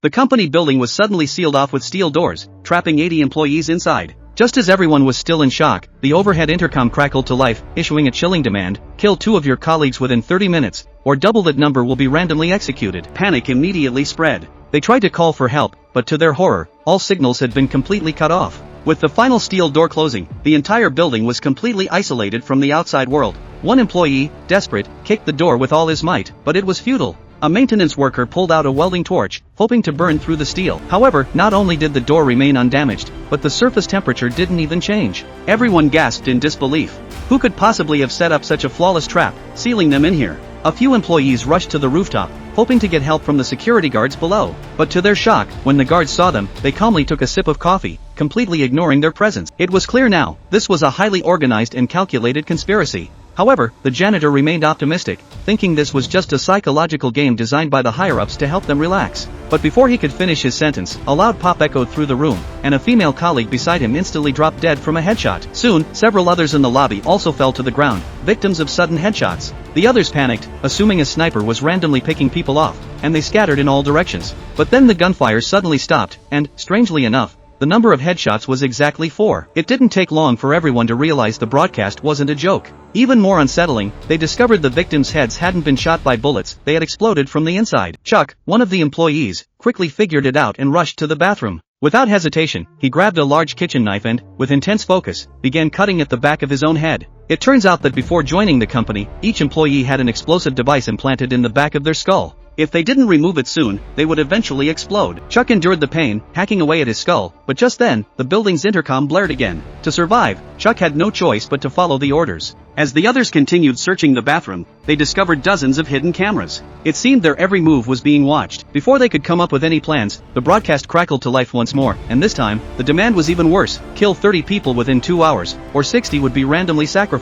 The company building was suddenly sealed off with steel doors, trapping 80 employees inside. Just as everyone was still in shock, the overhead intercom crackled to life, issuing a chilling demand: kill 2 of your colleagues within 30 minutes, or double that number will be randomly executed. Panic immediately spread. They tried to call for help, but to their horror, all signals had been completely cut off. With the final steel door closing, the entire building was completely isolated from the outside world. One employee, desperate, kicked the door with all his might, but it was futile. A maintenance worker pulled out a welding torch, hoping to burn through the steel. However, not only did the door remain undamaged, but the surface temperature didn't even change. Everyone gasped in disbelief. Who could possibly have set up such a flawless trap, sealing them in here? A few employees rushed to the rooftop, hoping to get help from the security guards below. But to their shock, when the guards saw them, they calmly took a sip of coffee, completely ignoring their presence. It was clear now, this was a highly organized and calculated conspiracy. However, the janitor remained optimistic, thinking this was just a psychological game designed by the higher-ups to help them relax. But before he could finish his sentence, a loud pop echoed through the room, and a female colleague beside him instantly dropped dead from a headshot. Soon, several others in the lobby also fell to the ground, victims of sudden headshots. The others panicked, assuming a sniper was randomly picking people off, and they scattered in all directions. But then the gunfire suddenly stopped, and, strangely enough, the number of headshots was exactly 4. It didn't take long for everyone to realize the broadcast wasn't a joke. Even more unsettling, they discovered the victims' heads hadn't been shot by bullets, they had exploded from the inside. Chuck, one of the employees, quickly figured it out and rushed to the bathroom. Without hesitation, he grabbed a large kitchen knife and, with intense focus, began cutting at the back of his own head. It turns out that before joining the company, each employee had an explosive device implanted in the back of their skull. If they didn't remove it soon, they would eventually explode. Chuck endured the pain, hacking away at his skull, but just then, the building's intercom blared again. To survive, Chuck had no choice but to follow the orders. As the others continued searching the bathroom, they discovered dozens of hidden cameras. It seemed their every move was being watched. Before they could come up with any plans, the broadcast crackled to life once more, and this time, the demand was even worse: kill 30 people within 2 hours, or 60 would be randomly sacrificed.